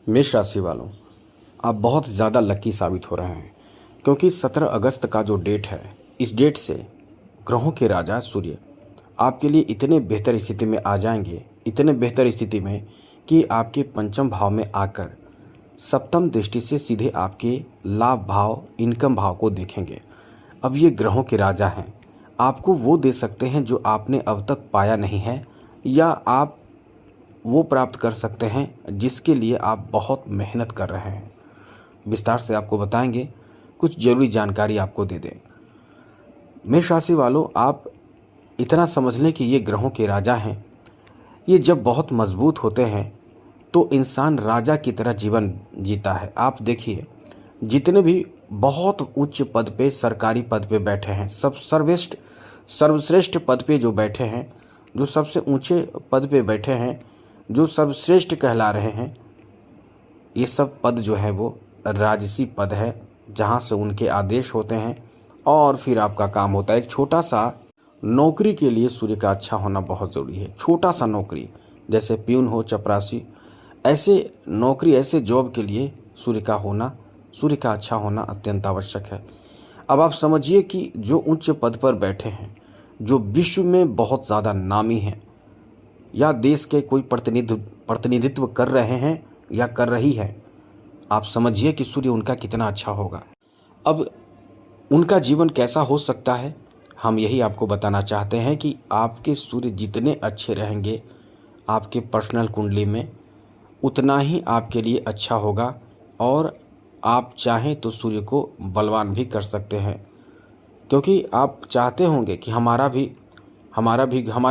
मेष राशि वालों, आप बहुत ज़्यादा लकी साबित हो रहे हैं क्योंकि 17 अगस्त का जो डेट है, इस डेट से ग्रहों के राजा सूर्य आपके लिए इतने बेहतर स्थिति में आ जाएंगे, इतने बेहतर स्थिति में कि आपके पंचम भाव में आकर सप्तम दृष्टि से सीधे आपके लाभ भाव, इनकम भाव को देखेंगे। अब ये ग्रहों के राजा हैं, आपको वो दे सकते हैं जो आपने अब तक पाया नहीं है, या आप वो प्राप्त कर सकते हैं जिसके लिए आप बहुत मेहनत कर रहे हैं। विस्तार से आपको बताएंगे, कुछ ज़रूरी जानकारी आपको दे दें। मेष राशि वालों, आप इतना समझ लें कि ये ग्रहों के राजा हैं। ये जब बहुत मजबूत होते हैं तो इंसान राजा की तरह जीवन जीता है। आप देखिए, जितने भी बहुत उच्च पद पे, सरकारी पद पे बैठे हैं, सब सर्वश्रेष्ठ पद पे जो बैठे हैं, जो सबसे ऊंचे पद पे बैठे हैं, जो सर्वश्रेष्ठ कहला रहे हैं, ये सब पद जो है वो राजसी पद है, जहाँ से उनके आदेश होते हैं और फिर आपका काम होता है। एक छोटा सा नौकरी के लिए सूर्य का अच्छा होना बहुत ज़रूरी है। छोटा सा नौकरी, जैसे प्यून हो, चपरासी, ऐसे नौकरी, ऐसे जॉब के लिए सूर्य का अच्छा होना अत्यंत आवश्यक है। अब आप समझिए कि जो उच्च पद पर बैठे हैं, जो विश्व में बहुत ज़्यादा नामी हैं, या देश के कोई प्रतिनिधित्व कर रहे हैं या कर रही है, आप समझिए कि सूर्य उनका कितना अच्छा होगा। अब उनका जीवन कैसा हो सकता है, हम यही आपको बताना चाहते हैं कि आपके सूर्य जितने अच्छे रहेंगे आपके पर्सनल कुंडली में, उतना ही आपके लिए अच्छा होगा। और आप चाहें तो सूर्य को बलवान भी कर सकते हैं, क्योंकि आप चाहते होंगे कि हमारे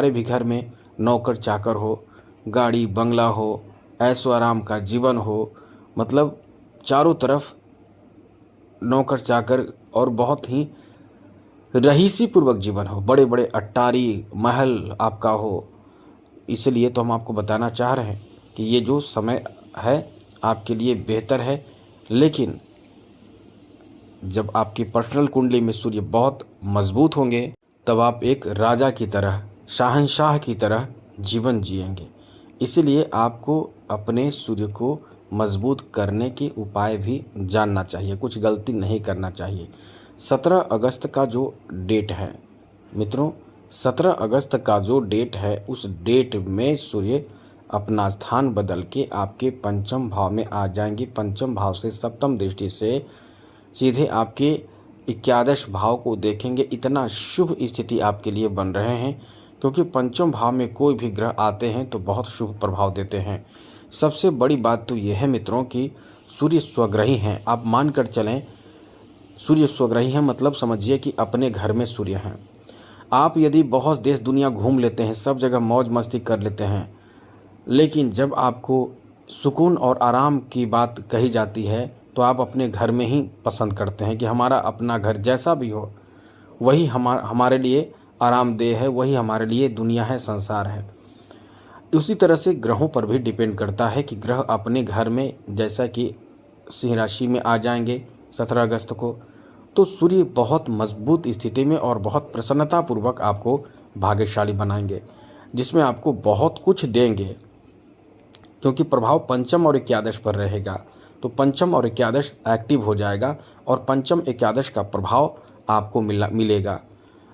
भी घर में नौकर चाकर हो, गाड़ी बंगला हो, ऐशो आराम का जीवन हो, मतलब चारों तरफ नौकर चाकर और बहुत ही रईसी पूर्वक जीवन हो, बड़े बड़े अट्टारी महल आपका हो। इसलिए तो हम आपको बताना चाह रहे हैं कि ये जो समय है आपके लिए बेहतर है। लेकिन जब आपकी पर्सनल कुंडली में सूर्य बहुत मजबूत होंगे, तब आप एक राजा की तरह, शहंशाह की तरह जीवन जिएंगे। इसलिए आपको अपने सूर्य को मजबूत करने के उपाय भी जानना चाहिए, कुछ गलती नहीं करना चाहिए। 17 अगस्त का जो डेट है मित्रों, 17 अगस्त का जो डेट है, उस डेट में सूर्य अपना स्थान बदल के आपके पंचम भाव में आ जाएंगे। पंचम भाव से सप्तम दृष्टि से सीधे आपके 11 भाव को देखेंगे। इतना शुभ स्थिति आपके लिए बन रहे हैं, क्योंकि पंचम भाव में कोई भी ग्रह आते हैं तो बहुत शुभ प्रभाव देते हैं। सबसे बड़ी बात तो यह है मित्रों कि सूर्य स्वग्रही हैं। आप मानकर चलें, सूर्य स्वग्रही हैं मतलब समझिए कि अपने घर में सूर्य हैं। आप यदि बहुत देश दुनिया घूम लेते हैं, सब जगह मौज मस्ती कर लेते हैं, लेकिन जब आपको सुकून और आराम की बात कही जाती है तो आप अपने घर में ही पसंद करते हैं कि हमारा अपना घर जैसा भी हो वही हमारे लिए आरामदेह है, वही हमारे लिए दुनिया है, संसार है। उसी तरह से ग्रहों पर भी डिपेंड करता है कि ग्रह अपने घर में, जैसा कि सिंह राशि में आ जाएंगे 17 अगस्त को, तो सूर्य बहुत मजबूत स्थिति में और बहुत प्रसन्नतापूर्वक आपको भाग्यशाली बनाएंगे, जिसमें आपको बहुत कुछ देंगे। क्योंकि प्रभाव पंचम और 11 पर रहेगा, तो पंचम और 11 एक्टिव हो जाएगा और पंचम 11 का प्रभाव आपको मिलेगा।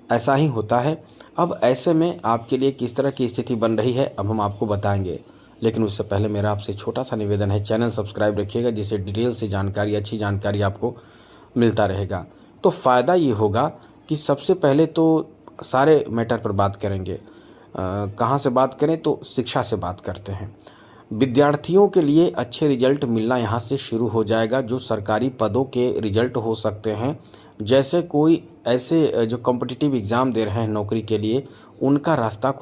ऐसा ही होता है। अब ऐसे में आपके लिए किस तरह की स्थिति बन रही है, अब हम आपको बताएंगे। लेकिन उससे पहले मेरा आपसे छोटा सा निवेदन है, चैनल सब्सक्राइब रखिएगा, जिससे डिटेल से जानकारी, अच्छी जानकारी आपको मिलता रहेगा। तो फ़ायदा ये होगा कि सबसे पहले तो सारे मैटर पर बात करेंगे। कहाँ से बात करें, तो शिक्षा से बात करते हैं। विद्यार्थियों के लिए अच्छे रिजल्ट मिलना यहाँ से शुरू हो जाएगा। जो सरकारी पदों के रिजल्ट हो सकते हैं, जैसे कोई ऐसे जो कॉम्पिटिटिव एग्ज़ाम दे रहे हैं नौकरी के लिए, उनका रास्ता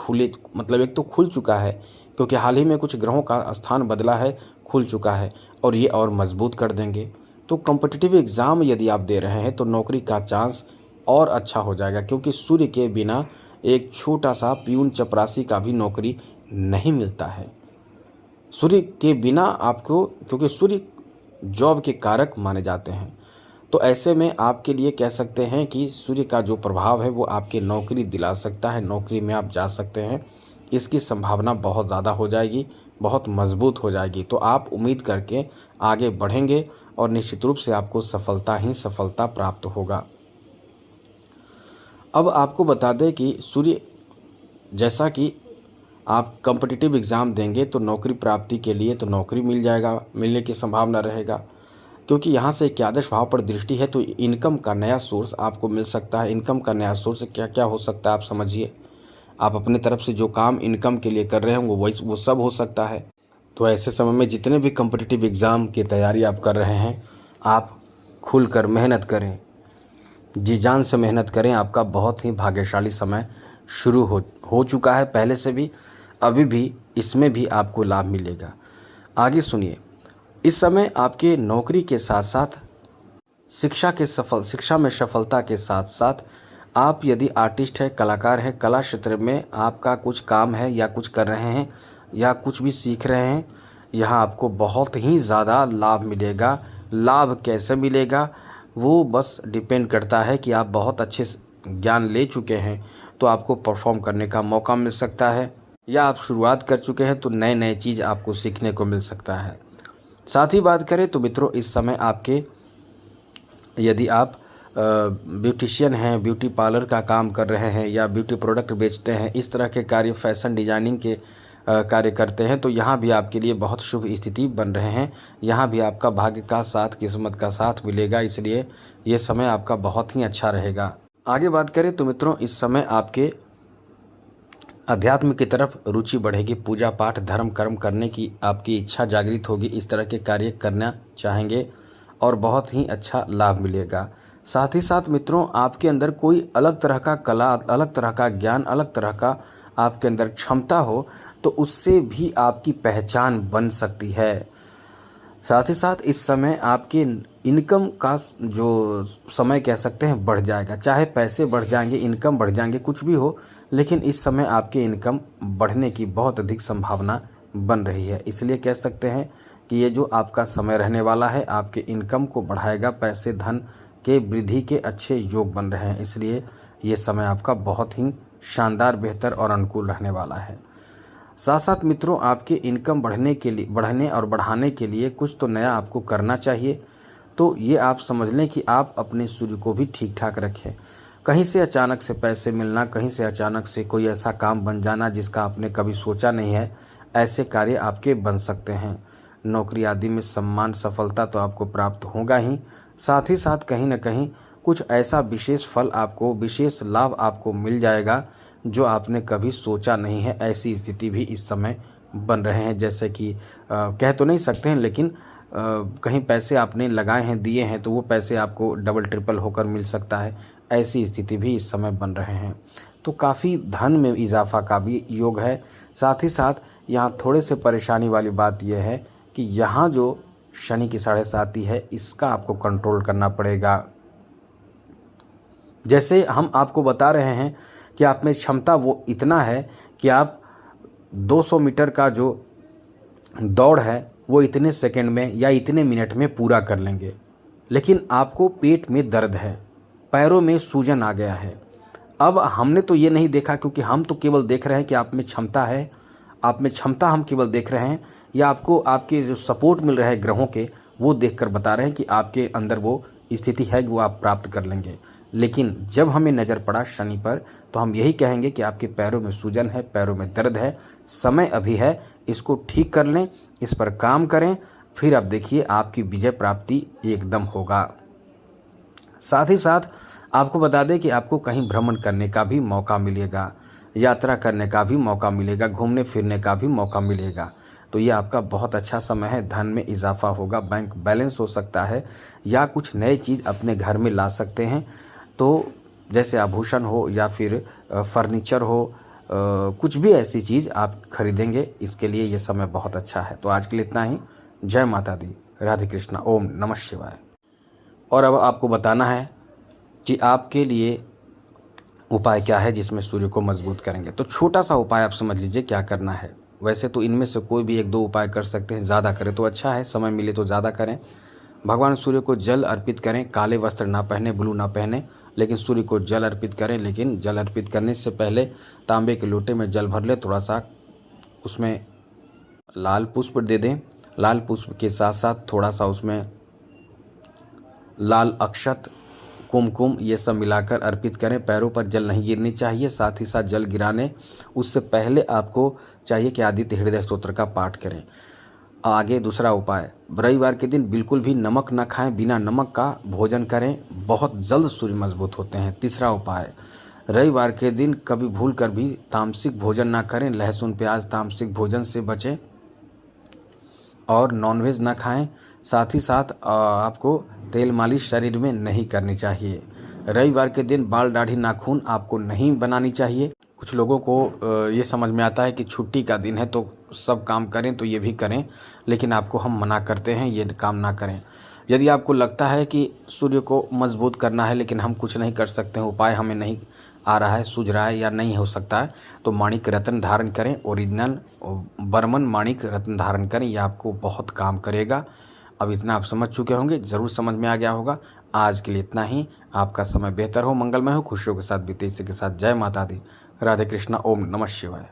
मतलब एक तो खुल चुका है, क्योंकि हाल ही में कुछ ग्रहों का स्थान बदला है, खुल चुका है, और ये और मजबूत कर देंगे। तो कॉम्पिटिटिव एग्ज़ाम यदि आप दे रहे हैं तो नौकरी का चांस और अच्छा हो जाएगा, क्योंकि सूर्य के बिना एक छोटा सा प्यून चपरासी का भी नौकरी नहीं मिलता है। सूर्य के बिना आपको, क्योंकि सूर्य जॉब के कारक माने जाते हैं, तो ऐसे में आपके लिए कह सकते हैं कि सूर्य का जो प्रभाव है वो आपके नौकरी दिला सकता है, नौकरी में आप जा सकते हैं। इसकी संभावना बहुत ज़्यादा हो जाएगी, बहुत मजबूत हो जाएगी। तो आप उम्मीद करके आगे बढ़ेंगे और निश्चित रूप से आपको सफलता ही सफलता प्राप्त होगा। अब आपको बता दें कि सूर्य, जैसा कि आप कॉम्पिटिटिव एग्ज़ाम देंगे तो नौकरी प्राप्ति के लिए तो नौकरी मिल जाएगा, मिलने की संभावना रहेगा, क्योंकि यहाँ से एकादश भाव पर दृष्टि है तो इनकम का नया सोर्स आपको मिल सकता है। इनकम का नया सोर्स क्या क्या हो सकता है आप समझिए। आप अपने तरफ से जो काम इनकम के लिए कर रहे हैं वो सब हो सकता है। तो ऐसे समय में जितने भी कॉम्पिटिटिव एग्ज़ाम की तैयारी आप कर रहे हैं, आप खुलकर मेहनत करें, जी जान से मेहनत करें। आपका बहुत ही भाग्यशाली समय शुरू हो चुका है पहले से भी, अभी भी इसमें भी आपको लाभ मिलेगा। आगे सुनिए, इस समय आपके नौकरी के साथ साथ शिक्षा में सफलता के साथ साथ आप यदि आर्टिस्ट है, कलाकार है, कला क्षेत्र में आपका कुछ काम है या कुछ कर रहे हैं या कुछ भी सीख रहे हैं, यहाँ आपको बहुत ही ज़्यादा लाभ मिलेगा। लाभ कैसे मिलेगा वो बस डिपेंड करता है कि आप बहुत अच्छे ज्ञान ले चुके हैं तो आपको परफॉर्म करने का मौका मिल सकता है, या आप शुरुआत कर चुके हैं तो नए नए चीज़ आपको सीखने को मिल सकता है। साथ ही बात करें तो मित्रों, इस समय आपके यदि आप ब्यूटिशियन हैं, ब्यूटी पार्लर का काम कर रहे हैं या ब्यूटी प्रोडक्ट बेचते हैं, इस तरह के कार्य, फैशन डिजाइनिंग के कार्य करते हैं, तो यहाँ भी आपके लिए बहुत शुभ स्थिति बन रहे हैं। यहाँ भी आपका भाग्य का साथ, किस्मत का साथ मिलेगा, इसलिए ये समय आपका बहुत ही अच्छा रहेगा। आगे बात करें तो मित्रों, इस समय आपके अध्यात्म की तरफ रुचि बढ़ेगी, पूजा पाठ धर्म कर्म करने की आपकी इच्छा जागृत होगी, इस तरह के कार्य करना चाहेंगे और बहुत ही अच्छा लाभ मिलेगा। साथ ही साथ मित्रों, आपके अंदर कोई अलग तरह का कला, अलग तरह का ज्ञान, अलग तरह का आपके अंदर क्षमता हो तो उससे भी आपकी पहचान बन सकती है। साथ ही साथ इस समय आपके इनकम का जो समय कह सकते हैं बढ़ जाएगा, चाहे पैसे बढ़ जाएंगे, इनकम बढ़ जाएंगे, कुछ भी हो, लेकिन इस समय आपके इनकम बढ़ने की बहुत अधिक संभावना बन रही है। इसलिए कह सकते हैं कि ये जो आपका समय रहने वाला है आपके इनकम को बढ़ाएगा, पैसे धन के वृद्धि के अच्छे योग बन रहे हैं, इसलिए ये समय आपका बहुत ही शानदार, बेहतर और अनुकूल रहने वाला है। साथ साथ मित्रों, आपके इनकम बढ़ने और बढ़ाने के लिए कुछ तो नया आपको करना चाहिए। तो ये आप समझ लें कि आप अपने सूर्य को भी ठीक ठाक रखें। कहीं से अचानक से पैसे मिलना, कहीं से अचानक से कोई ऐसा काम बन जाना जिसका आपने कभी सोचा नहीं है, ऐसे कार्य आपके बन सकते हैं। नौकरी आदि में सम्मान, सफलता तो आपको प्राप्त होगा ही, साथ ही साथ कहीं न कहीं कुछ ऐसा विशेष फल आपको, विशेष लाभ आपको मिल जाएगा जो आपने कभी सोचा नहीं है। ऐसी स्थिति भी इस समय बन रहे हैं, जैसे कि कह तो नहीं सकते हैं, लेकिन कहीं पैसे आपने लगाए हैं, दिए हैं, तो वो पैसे आपको डबल ट्रिपल होकर मिल सकता है। ऐसी स्थिति भी इस समय बन रहे हैं। तो काफ़ी धन में इजाफा का भी योग है। साथ ही साथ यहाँ थोड़े से परेशानी वाली बात यह है कि यहाँ जो शनि की 7.5 है, इसका आपको कंट्रोल करना पड़ेगा। जैसे हम आपको बता रहे हैं कि आप में क्षमता वो इतना है कि आप 200 मीटर का जो दौड़ है वो इतने सेकंड में या इतने मिनट में पूरा कर लेंगे, लेकिन आपको पेट में दर्द है, पैरों में सूजन आ गया है। अब हमने तो ये नहीं देखा, क्योंकि हम तो केवल देख रहे हैं कि आप में क्षमता है, आप में क्षमता हम केवल देख रहे हैं, या आपको आपके जो सपोर्ट मिल रहा है ग्रहों के, वो देखकर बता रहे हैं कि आपके अंदर वो स्थिति है कि वो आप प्राप्त कर लेंगे। लेकिन जब हमें नज़र पड़ा शनि पर, तो हम यही कहेंगे कि आपके पैरों में सूजन है, पैरों में दर्द है, समय अभी है, इसको ठीक कर लें, इस पर काम करें, फिर आप देखिए आपकी विजय प्राप्ति एकदम होगा। साथ ही साथ आपको बता दें कि आपको कहीं भ्रमण करने का भी मौका मिलेगा, यात्रा करने का भी मौका मिलेगा, घूमने फिरने का भी मौका मिलेगा। तो ये आपका बहुत अच्छा समय है। धन में इजाफा होगा, बैंक बैलेंस हो सकता है, या कुछ नए चीज़ अपने घर में ला सकते हैं। तो जैसे आभूषण हो या फिर फर्नीचर हो, कुछ भी ऐसी चीज़ आप खरीदेंगे, इसके लिए ये समय बहुत अच्छा है। तो आज के लिए इतना ही। जय माता दी, राधे कृष्णा, ओम नमः शिवाय। और अब आपको बताना है कि आपके लिए उपाय क्या है जिसमें सूर्य को मजबूत करेंगे। तो छोटा सा उपाय आप समझ लीजिए क्या करना है। वैसे तो इनमें से कोई भी 1-2 उपाय कर सकते हैं, ज़्यादा करें तो अच्छा है, समय मिले तो ज़्यादा करें। भगवान सूर्य को जल अर्पित करें, काले वस्त्र ना पहने, ब्लू ना पहने, लेकिन सूर्य को जल अर्पित करें। लेकिन जल अर्पित करने से पहले तांबे के लोटे में जल भर ले, थोड़ा सा उसमें लाल पुष्प दे दें। लाल पुष्प के साथ साथ थोड़ा सा उसमें लाल अक्षत, कुमकुम ये सब मिलाकर अर्पित करें। पैरों पर जल नहीं गिरनी चाहिए। साथ ही साथ जल गिराने उससे पहले आपको चाहिए कि आदित्य हृदय स्तोत्र का पाठ करें। आगे दूसरा उपाय, रविवार के दिन बिल्कुल भी नमक न खाएं, बिना नमक का भोजन करें, बहुत जल्द सूर्य मजबूत होते हैं। तीसरा उपाय, रविवार के दिन कभी भूल कर भी तामसिक भोजन ना करें। लहसुन प्याज तामसिक भोजन से बचें और नॉनवेज ना खाएं। साथ ही साथ आपको तेल मालिश शरीर में नहीं करनी चाहिए। रविवार के दिन बाल दाढ़ी नाखून आपको नहीं बनानी चाहिए। कुछ लोगों को ये समझ में आता है कि छुट्टी का दिन है तो सब काम करें, तो ये भी करें, लेकिन आपको हम मना करते हैं ये काम ना करें। यदि आपको लगता है कि सूर्य को मजबूत करना है लेकिन हम कुछ नहीं कर सकते हैं, उपाय हमें नहीं आ रहा है, सूझ रहा है या नहीं हो सकता है, तो माणिक रत्न धारण करें। ओरिजिनल बर्मन माणिक रत्न धारण करें, यह आपको बहुत काम करेगा। अब इतना आप समझ चुके होंगे, ज़रूर समझ में आ गया होगा। आज के लिए इतना ही। आपका समय बेहतर हो, मंगलमय हो, खुशियों के साथ बीते। इसी के साथ जय माता दी, राधे कृष्णा, ओम नमः शिवाय।